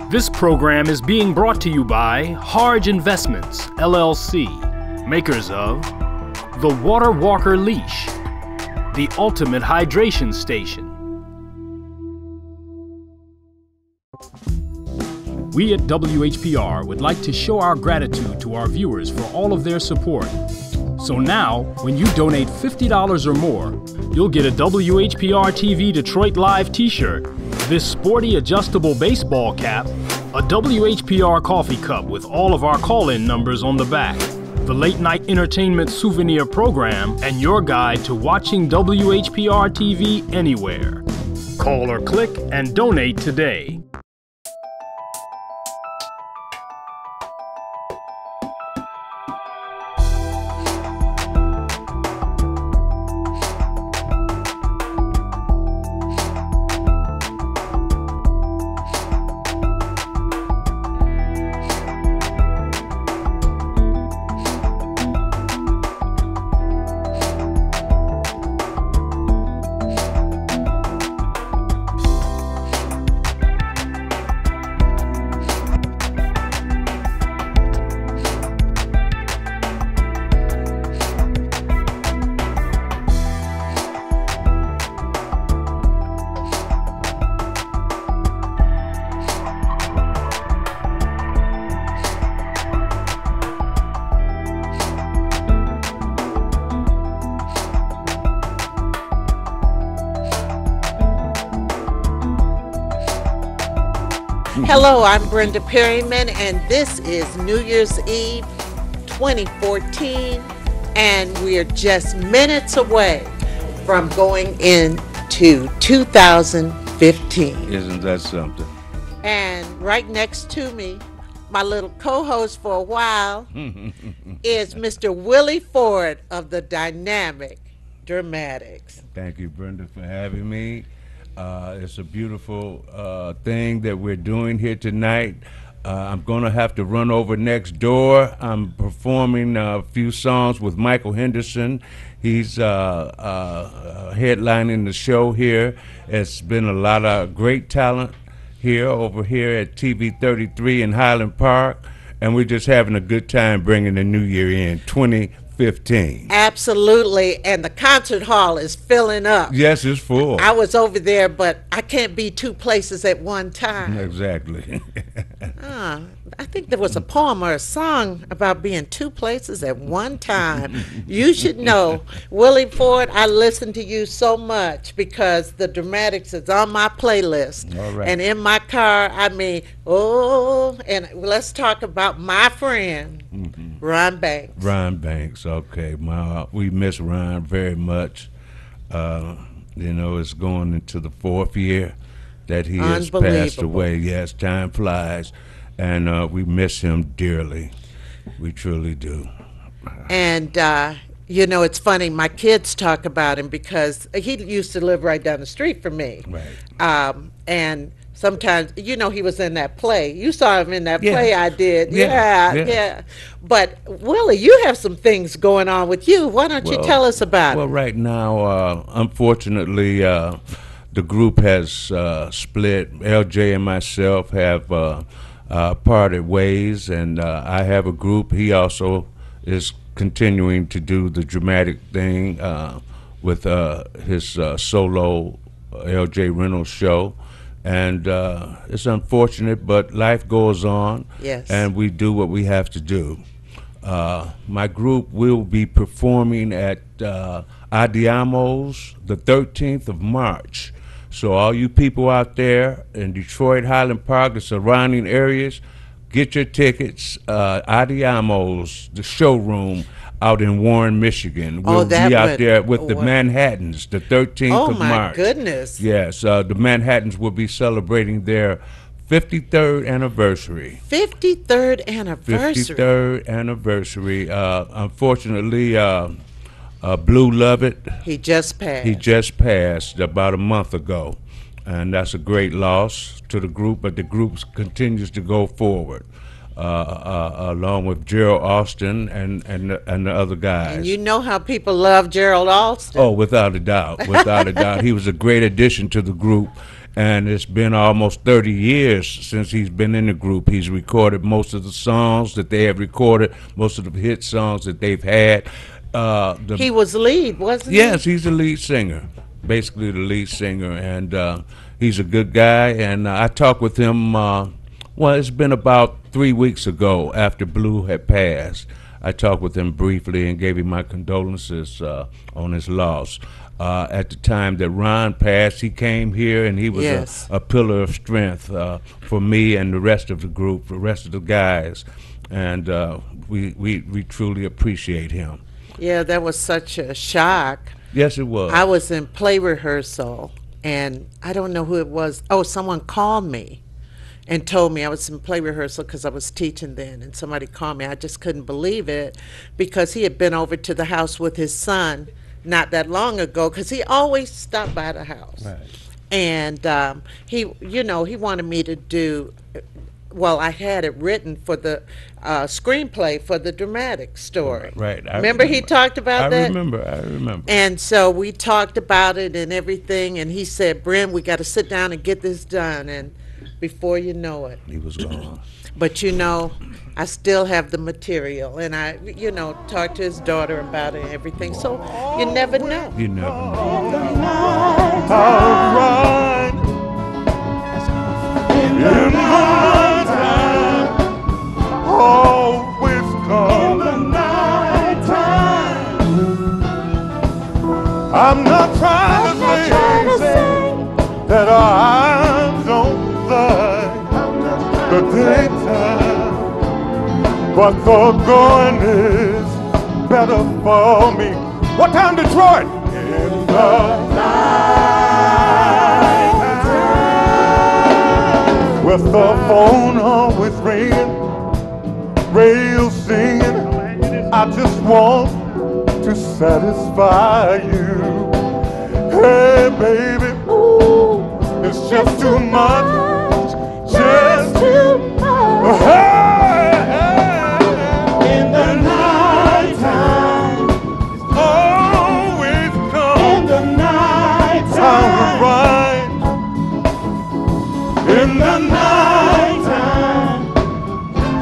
This program is being brought to you by Harge Investments, LLC, makers of the Water Walker Leash, the ultimate hydration station. We at WHPR would like to show our gratitude to our viewers for all of their support. So now, when you donate $50 or more, you'll get a WHPR TV Detroit Live t-shirt, this sporty adjustable baseball cap, a WHPR coffee cup with all of our call-in numbers on the back, the late night entertainment souvenir program, and your guide to watching WHPR TV anywhere. Call or click and donate today. Hello, I'm Brenda Perryman, and this is New Year's Eve 2014, and we are just minutes away from going into 2015. Isn't that something? And right next to me, my little co-host for a while, is Mr. Willie Ford of the Dynamic Dramatics. Thank you, Brenda, for having me. It's a beautiful thing that we're doing here tonight. I'm going to have to run over next door. I'm performing a few songs with Michael Henderson. He's headlining the show here. It's been a lot of great talent over here at TV 33 in Highland Park, and we're just having a good time bringing the new year in, 2015. Absolutely, and the concert hall is filling up. Yes, it's full. I was over there, but I can't be two places at one time. Exactly. I think there was a poem or a song about being two places at one time. You should know, Willie Ford, I listen to you so much because the Dramatics is on my playlist. All right. And in my car, and let's talk about my friend, Ron Banks. Ron Banks, okay. We miss Ron very much. It's going into the 4th year that he has passed away. Yes, time flies, and we miss him dearly. We truly do. And, it's funny, my kids talk about him because he used to live right down the street from me. Right. And sometimes, he was in that play. You saw him in that play I did. Yeah. But, Willie, you have some things going on with you. Why don't you tell us about it? Well, right now, unfortunately, the group has split. LJ and myself have parted ways, and I have a group. He also is continuing to do the dramatic thing with his solo LJ Reynolds show. And it's unfortunate, but life goes on. Yes. And we do what we have to do. My group will be performing at Adiamo's the 13th of March. So all you people out there in Detroit, Highland Park, the surrounding areas, get your tickets. Adiamo's, the showroom out in Warren, Michigan. We'll be out there with the Manhattans, the 13th of March. Oh, my goodness. Yes, the Manhattans will be celebrating their 53rd anniversary. 53rd anniversary. 53rd anniversary. Unfortunately, Blue Lovett. He just passed. He just passed about a month ago. And that's a great loss to the group, but the group continues to go forward. Along with Gerald Austin and the other guys. And you know how people love Gerald Austin. Oh, without a doubt, without a doubt. He was a great addition to the group, and it's been almost 30 years since he's been in the group. He's recorded most of the songs that they have recorded, most of the hit songs that they've had. He was lead, wasn't he? Yes, he's the lead singer, basically the lead singer, and he's a good guy. And I talked with him, well, it's been about 3 weeks ago after Blue had passed. I talked with him briefly and gave him my condolences on his loss. At the time that Ron passed, he came here and he was Yes. a pillar of strength for me and the rest of the group, the rest of the guys, and we truly appreciate him. Yeah, that was such a shock. Yes, it was. I was in play rehearsal, and I don't know who it was. Oh, someone called me and told me I was in play rehearsal because I was teaching then, and somebody called me. I just couldn't believe it because he had been over to the house with his son not that long ago because he always stopped by the house. Right. And he wanted me to do, well, I had it written for the screenplay for the dramatic story. Right. Remember he talked about that? I remember. And so we talked about it and everything, and he said, Brent, we got to sit down and get this done. And before you know it. He was gone. But I still have the material, and I, talked to his daughter about it and everything. So you never know. You never know. Alright. In the nighttime, always come. In the nighttime, I'm not trying to say that I don't like the daytime, but the going is better for me. What time, Detroit? In the with the phone always ringing, radio singing, I just want to satisfy you. Hey baby, it's just too much, just too much. Hey, in the nighttime, always come. In the nighttime, right. In the nighttime,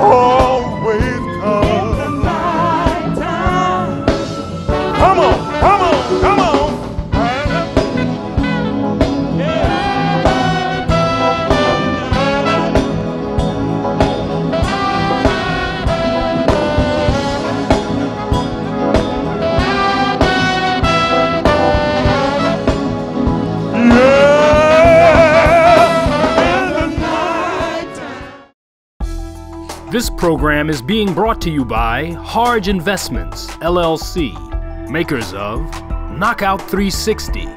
always come. In the nighttime, come on, come on, come on. This program is being brought to you by Harge Investments, LLC, makers of Knockout 360,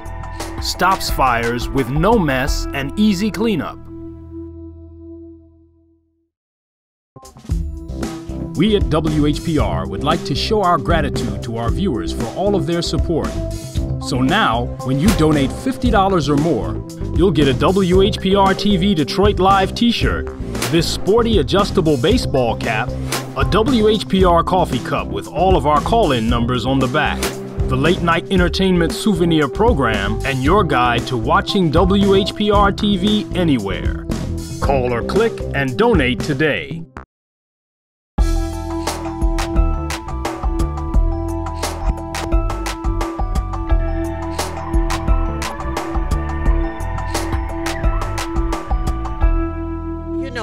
stops fires with no mess and easy cleanup. We at WHPR would like to show our gratitude to our viewers for all of their support. So now, when you donate $50 or more, you'll get a WHPR TV Detroit Live t-shirt, this sporty adjustable baseball cap, a WHPR coffee cup with all of our call-in numbers on the back, the late night entertainment souvenir program, and your guide to watching WHPR TV anywhere. Call or click and donate today.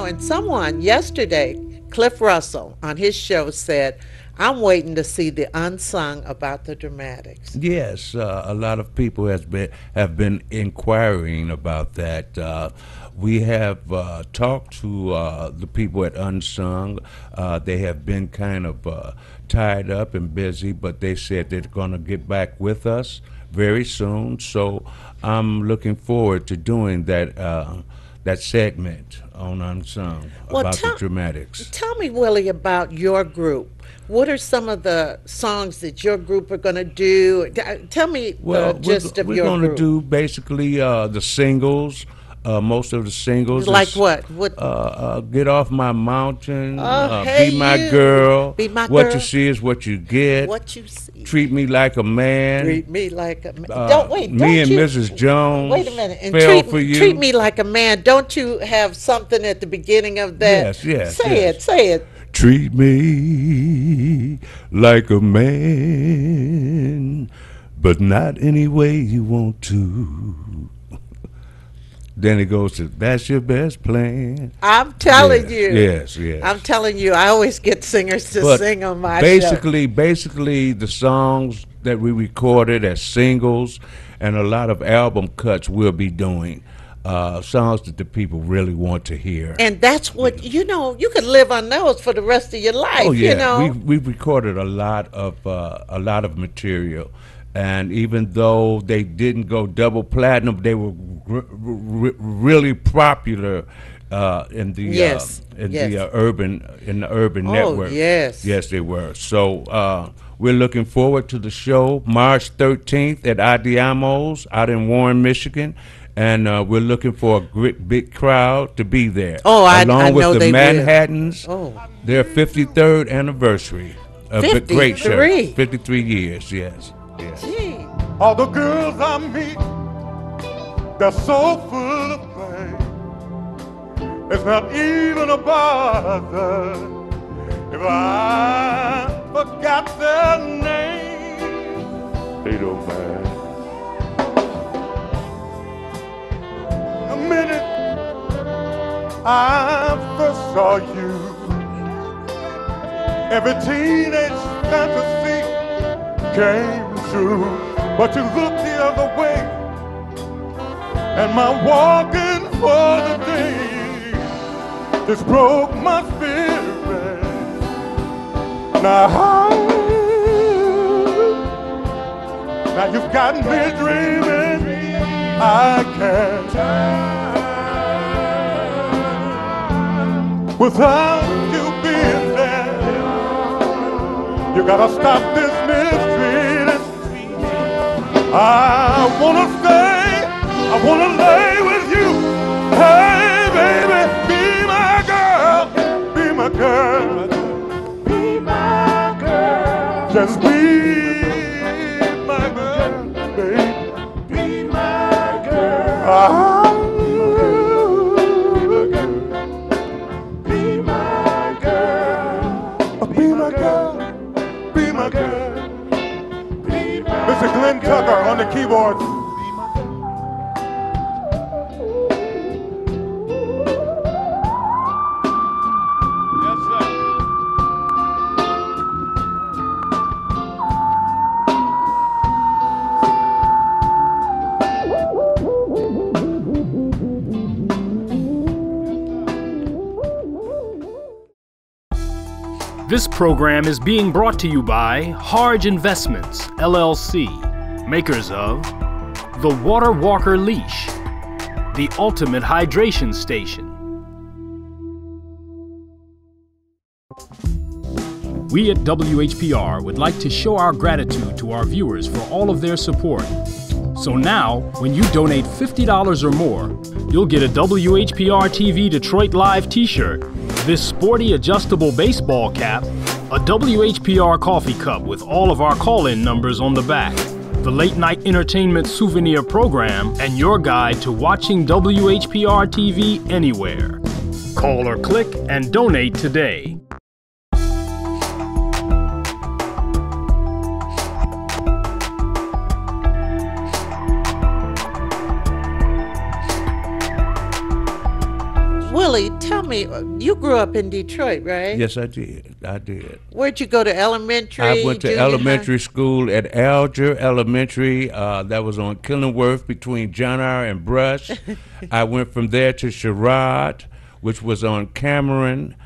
And someone yesterday, Cliff Russell, on his show said, I'm waiting to see the unsung about the dramatics. Yes, a lot of people have been inquiring about that. We have talked to the people at Unsung. They have been kind of tied up and busy, but they said they're going to get back with us very soon. So I'm looking forward to doing that segment on Unsung about the dramatics. Tell me, Willie, about your group. What are some of the songs that your group are going to do? Tell me the gist of your group. We're going to do basically the singles, most of the singles. Like is, what? What? Get Off My Mountain. Hey Be My You. Girl. Be My What Girl. You See Is What You Get. What you see. Treat Me Like a Man. Treat me like a man. Me don't and you, Mrs. Jones. Wait a minute. And Fell for You. treat me like a man. Don't you have something at the beginning of that? Yes. Say it. Treat me like a man, but not any way you want to. Then it goes to, that's your best plan. I'm telling you. Yes. I'm telling you. I always get singers to But sing on my show. basically, the songs that we recorded as singles and a lot of album cuts we'll be doing, songs that the people really want to hear. And that's what, you could live on those for the rest of your life, Oh yeah, you know. we've recorded a lot of material, and even though they didn't go double platinum, they were really popular in the urban network. Yes, they were. So we're looking forward to the show March 13th at Adiamos out in Warren, Michigan. And we're looking for a great big crowd to be there. Oh, I along with know the they will. Manhattans, Oh. their 53rd anniversary of the great show. 53? 53 years, yes. Gee. All the girls I meet, they're so full of fame. It's not even a bother if I forgot their name. They don't mind. The minute I first saw you, every teenage fantasy came true. But you looked the other way, and my walking for the day just broke my spirit. Now you've got me dreaming I can't time without you being there. You gotta stop this mistreating. I wanna lay with you. Hey baby, be my girl, be my girl, be my girl. Just be my girl, baby. Be my girl. Be my girl. Be my girl. Be my girl. Mr. Glenn Tucker on the keyboards. Yes, sir. This program is being brought to you by Harge Investments, LLC, makers of the Water Walker Leash, the ultimate hydration station. We at WHPR would like to show our gratitude to our viewers for all of their support. So now, when you donate $50 or more, you'll get a WHPR TV Detroit Live t-shirt, this sporty adjustable baseball cap, a WHPR coffee cup with all of our call-in numbers on the back, the late night entertainment souvenir program, and your guide to watching WHPR TV anywhere. Call or click and donate today. Willie, tell me, you grew up in Detroit, right? Yes, I did. Where'd you go to elementary? I went to junior elementary school at Alger Elementary. That was on Killingworth between John R. and Brush. I went from there to Sherrod, which was on Cameron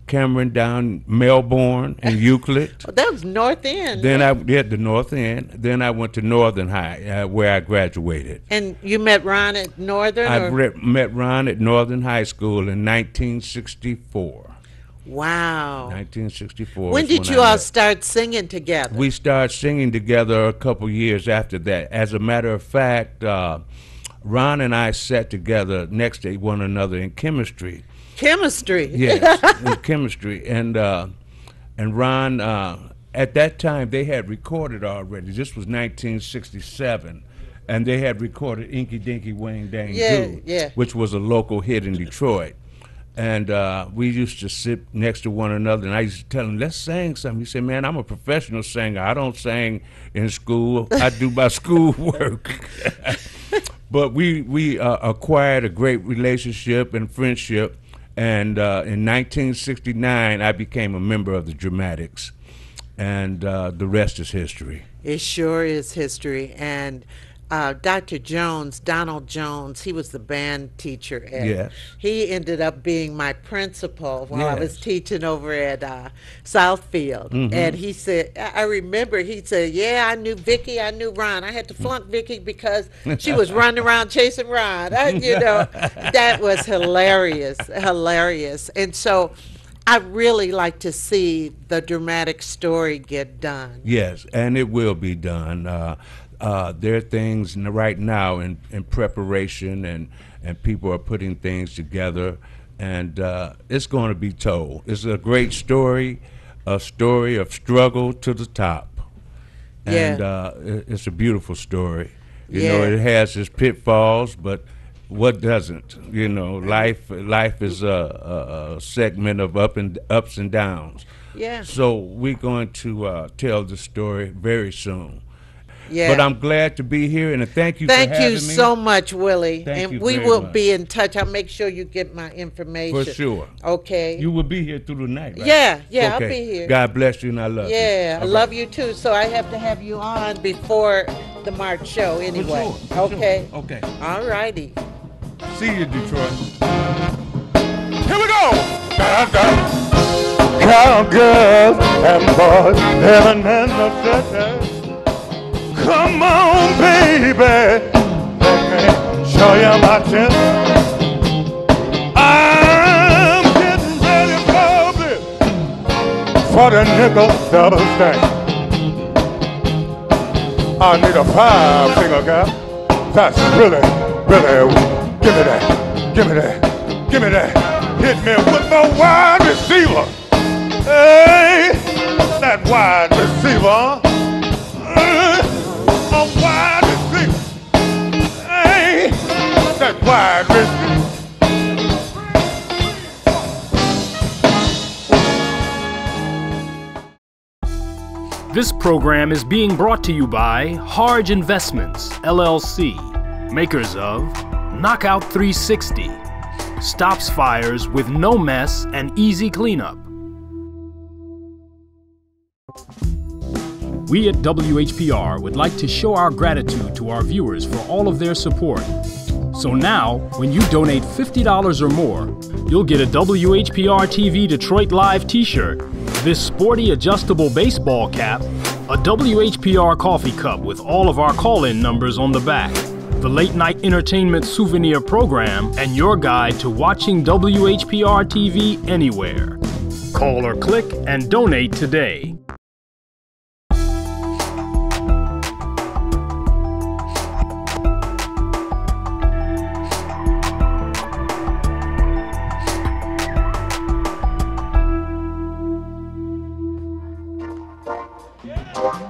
Cameron down Melbourne and Euclid. Oh, that was North End. Then I did the North End. Then I went to Northern High, where I graduated. And you met Ron at Northern? I met Ron at Northern High School in 1964. Wow. 1964. When is did you I all met. start singing together? We started singing together a couple years after that. As a matter of fact, Ron and I sat together next to one another in chemistry. Chemistry. Yes, in chemistry. And Ron, at that time, they had recorded already. This was 1967. And they had recorded Inky Dinky Wang Dang Yeah, Doo, yeah. which was a local hit in Detroit. And we used to sit next to one another, and I used to tell him, let's sing something. He said, man, I'm a professional singer. I don't sing in school. I do my school work. But we acquired a great relationship and friendship, and in 1969, I became a member of the Dramatics, and the rest is history. It sure is history. And Dr. Jones, Donald Jones, he was the band teacher. Yes. He ended up being my principal while I was Yes. teaching over at Southfield. And he said, I remember he said, yeah, I knew Vicky, I knew Ron. I had to flunk Vicky because she was running around chasing Ron. That was hilarious, hilarious. And so I really like to see the dramatic story get done. Yes, and it will be done. There are things right now in preparation, and people are putting things together, and it's going to be told. It's a great story, a story of struggle to the top. And it's a beautiful story. You know, Yeah. it has its pitfalls, but what doesn't? You know, life is a segment of ups and downs. Yeah. So we're going to tell the story very soon. Yeah. But I'm glad to be here, and thank you Thank for having you me. so much, Willie. Thank and you we very will much. be in touch. I'll make sure you get my information. For sure. Okay. You will be here through the night, right? Yeah, I'll Okay. be here. God bless you, and I love you. Yeah, I All love right. you too. So I have to have you on before the March show anyway. For sure. Okay. Okay. All righty. See you, Detroit. Here we go. Cowgirls and boys living in the city. Come on, baby. Let me show you my chest. I'm getting ready for this. For the nickel double stack. I need a 5-finger girl. That's really, give me that, give me that, give me that. Hit me with the wide receiver. Hey, that wide receiver. A wide receiver. Hey, that wide receiver. This program is being brought to you by Harge Investments, LLC, makers of Knockout 360, stops fires with no mess and easy cleanup. We at WHPR would like to show our gratitude to our viewers for all of their support. So now, when you donate $50 or more, you'll get a WHPR TV Detroit Live t-shirt, this sporty adjustable baseball cap, a WHPR coffee cup with all of our call-in numbers on the back, the late night entertainment souvenir program, and your guide to watching WHPR TV anywhere. Call or click and donate today.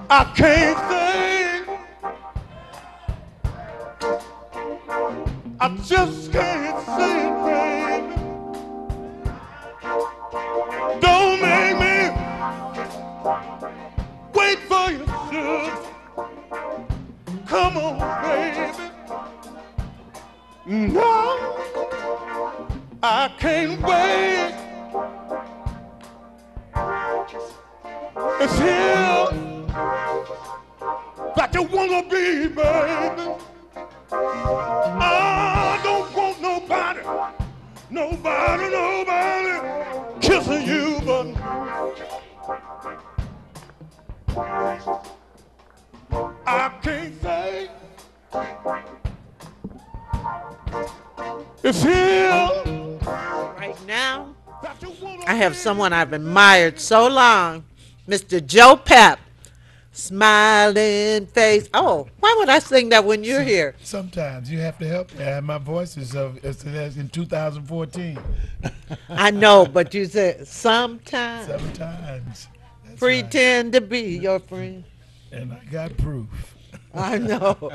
I can't think. I just can't sing, baby. Don't make me wait for you, sugar. Come on, baby. No, I can't wait. It's here that you wanna be, baby. I don't want nobody kissing you, but I can't say it's here. Right now, I have someone I've admired so long, Mr. Joe Pep. Smiling face. Oh, why would I sing that when you're here? Sometimes you have to help me. My voice is in 2014. I know, but you said sometimes. Sometimes. That's Pretend to be your friend. right. And I got proof. I know.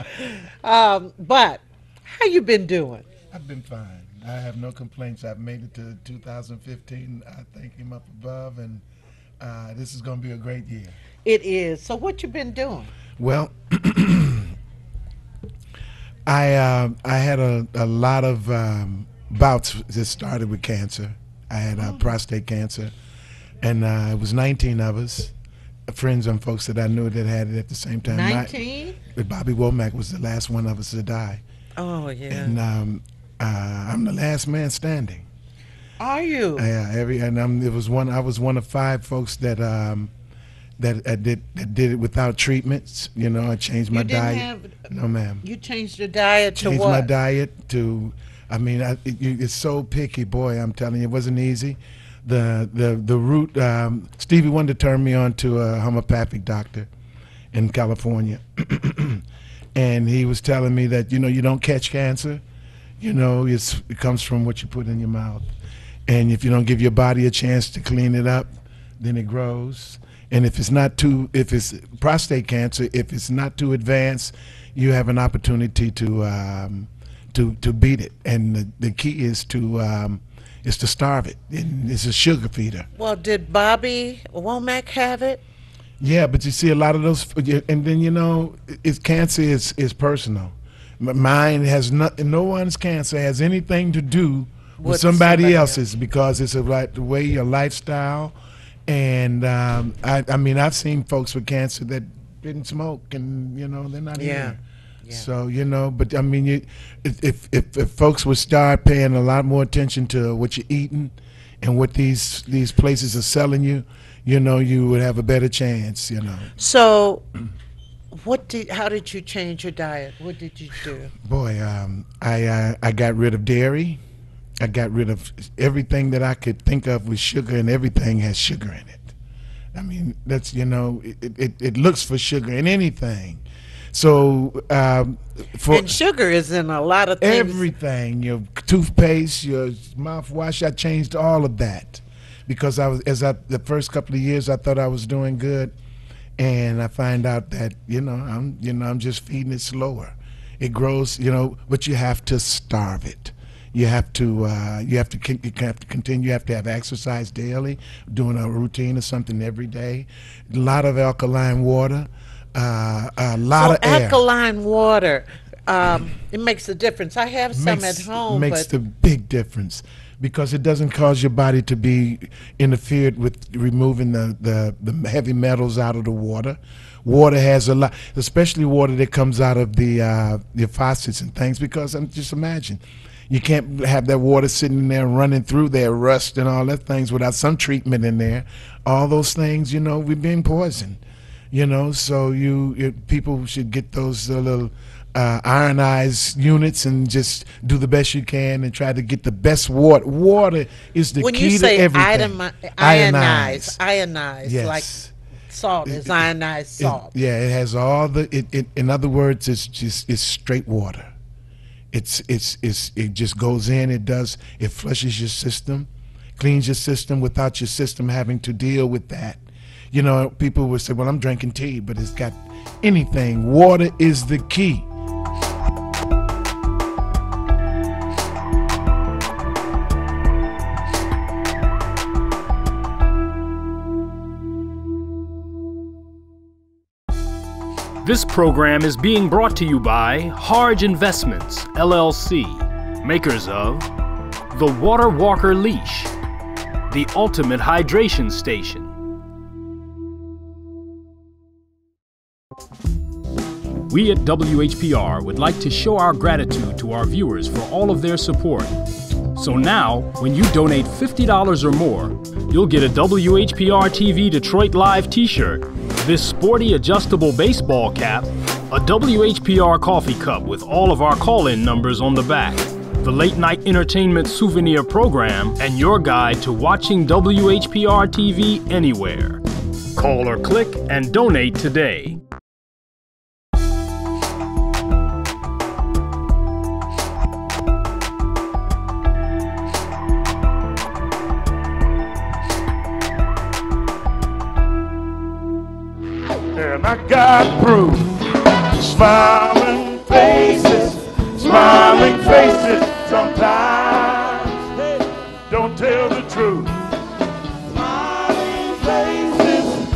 But how you been doing? I've been fine. I have no complaints. I've made it to 2015. I thank him up above, and this is going to be a great year. It is. So what you been doing? Well, I had a lot of bouts that started with cancer. I had prostate cancer, and it was 19 of us, friends and folks that I knew that had it at the same time. 19? Bobby Womack was the last one of us to die. Oh, yeah. And I'm the last man standing. Are you? Yeah, I was one of 5 folks that did it without treatments. You know, I changed my diet. No, ma'am. You changed your diet to Changed what? my diet to. I mean, it's so picky, boy. I'm telling you, it wasn't easy. The root. Stevie Wonder turned me on to a homeopathic doctor in California, and he was telling me that you don't catch cancer. It comes from what you put in your mouth, and if you don't give your body a chance to clean it up, then it grows. And if it's prostate cancer, if it's not too advanced, you have an opportunity to beat it. And the key is to starve it. And it's a sugar feeder. Well, did Bobby Womack have it? Yeah, but you see a lot of those, and then cancer is personal. Mine has no one's cancer has anything to do with somebody else's because it's about the way your lifestyle. And I mean, I've seen folks with cancer that didn't smoke, and they're not here. Yeah. So but I mean, if folks would start paying a lot more attention to what you're eating and what these places are selling you, you would have a better chance. So, how did you change your diet? What did you do? Boy, I got rid of dairy. I got rid of everything that I could think of with sugar, and everything has sugar in it. I mean, that's, it looks for sugar in anything. So, and sugar is in a lot of things. Everything, your toothpaste, your mouthwash, I changed all of that because the first couple of years I thought I was doing good, and I find out that, I'm just feeding it slower. It grows, but you have to starve it. You have to continue. You have to have exercise daily, doing a routine or something every day. A lot of alkaline water, a lot of air. Alkaline water, it makes a difference. I have some at home. Makes the big difference because it doesn't cause your body to be interfered with removing the heavy metals out of the water. Water has a lot, especially water that comes out of the faucets and things, because just imagine. You can't have that water sitting in there running through there, rust and all that things without some treatment in there. All those things, we're being poisoned. So people should get those little ionized units and just do the best you can and try to get the best water. Water is the key to everything. When you say ionized, yes. Like salt is ionized salt. It has all in other words, it's straight water. It just goes in. It flushes your system, cleans your system without your system having to deal with that. People would say, "Well, I'm drinking tea," but it's got anything. Water is the key. This program is being brought to you by Harge Investments, LLC, makers of the Water Walker Leash, the ultimate hydration station. We at WHPR would like to show our gratitude to our viewers for all of their support. So now, when you donate $50 or more, you'll get a WHPR TV Detroit Live t-shirt, this sporty adjustable baseball cap, a WHPR coffee cup with all of our call-in numbers on the back, the late night entertainment souvenir program, and your guide to watching WHPR TV anywhere. Call or click and donate today. And I got proof. Smiling faces sometimes don't tell the truth. Smiling faces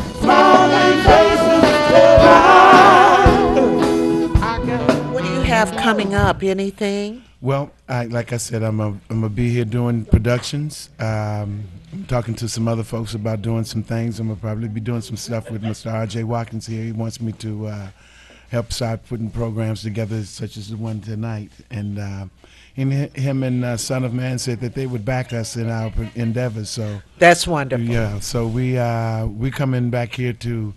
What do you have coming up? Anything? Well, like I said, I'm gonna be here doing productions. I'm talking to some other folks about doing some things. I'm gonna probably be doing some stuff with Mr. R.J. Watkins here. He wants me to help start putting programs together, such as the one tonight. And him and Son of Man said that they would back us in our endeavors. So That's wonderful. yeah, so we coming back here to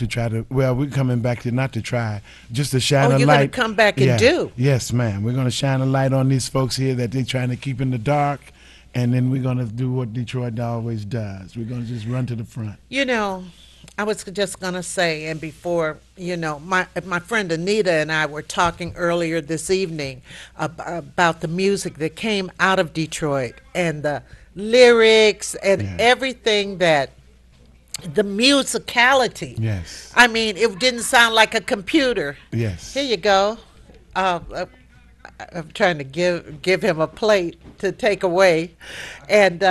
try to. Well, we're coming back to not to try, just to shine a you're light. going to come back and Yeah. do? Yes, ma'am. We're going to shine a light on these folks here that they're trying to keep in the dark, and then we're going to do what Detroit always does. We're going to just run to the front. You know, I was just going to say, and before, you know, my friend Anita and I were talking earlier this evening about the music that came out of Detroit and the lyrics and Yeah. everything that, the musicality. Yes. I mean, it didn't sound like a computer. Yes. Here you go. I'm trying to give him a plate to take away. And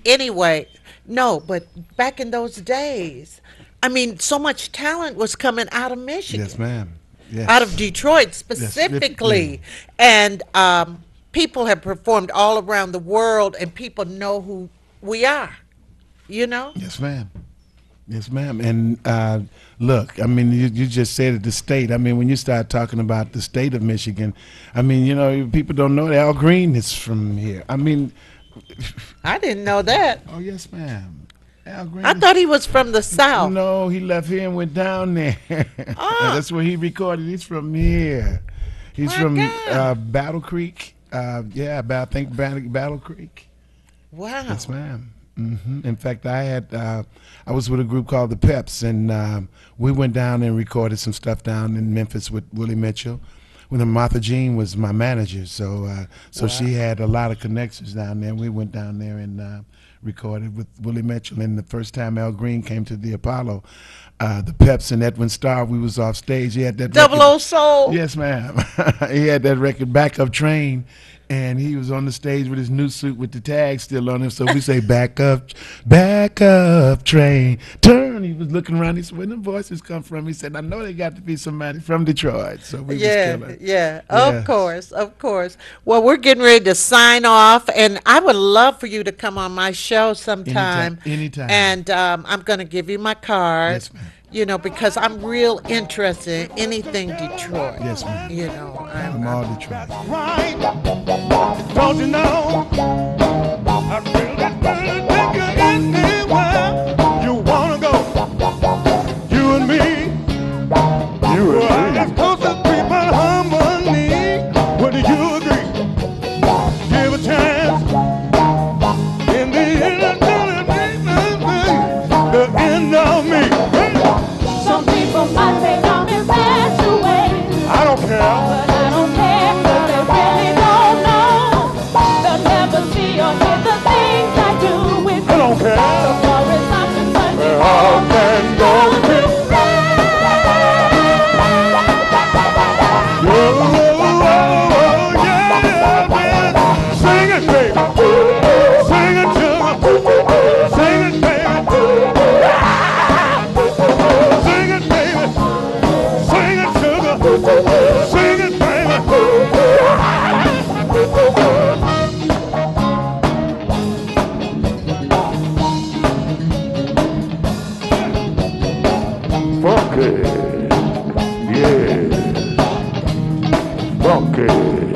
anyway, no, but back in those days, I mean, so much talent was coming out of Michigan. Yes, ma'am. Yes. Out of Detroit specifically. And people have performed all around the world, and people know who we are, you know? Yes, ma'am. Yes, ma'am. And look, I mean, you just said it, the state. I mean, when you start talking about the state of Michigan, I mean, you know, people don't know that Al Green is from here. I mean, I didn't know that. oh, yes, ma'am. Al Green. I thought he was from the South. No, he left here and went down there. That's where he recorded. He's from here. He's My from God. Battle Creek. Yeah, I think Battle Creek. Wow. Yes, ma'am. In fact, I was with a group called the Peps, and we went down and recorded some stuff down in Memphis with Willie Mitchell. When Martha Jean was my manager, so she had a lot of connections down there. We went down there and recorded with Willie Mitchell. And the first time Al Green came to the Apollo, the Peps and Edwin Starr, we was off stage. He had that Double record. O Soul. Yes, ma'am. He had that record, Backup Train, and he was on the stage with his new suit with the tag still on him. So we say, back up train, turn. He was looking around. He said, where the voices come from? He said, I know they got to be somebody from Detroit. So we was killing. Yeah, Yes. of course. Well, we're getting ready to sign off, and I would love for you to come on my show sometime. Anytime. And I'm going to give you my card. Yes, ma'am. You know, because I'm real interested in anything Detroit. Yes, ma'am. You know, I'm all Detroit. right. Don't you know? I really take you anywhere you wanna go. You and me. You and me. As close as people harmony. Would you agree? Give a chance. In the end, I'm gonna be the end of me. Some people might say I'm infatuated, I don't care. but I don't care 'cause they really don't know. They'll never see or hear the things I do with I don't care. as far as I'm concerned. You All can go to Sing it, baby. Sing it, sugar. Sing it, baby. Sing it, baby. Sing it, sugar. Sing it, baby. Funky. Yeah. Funky.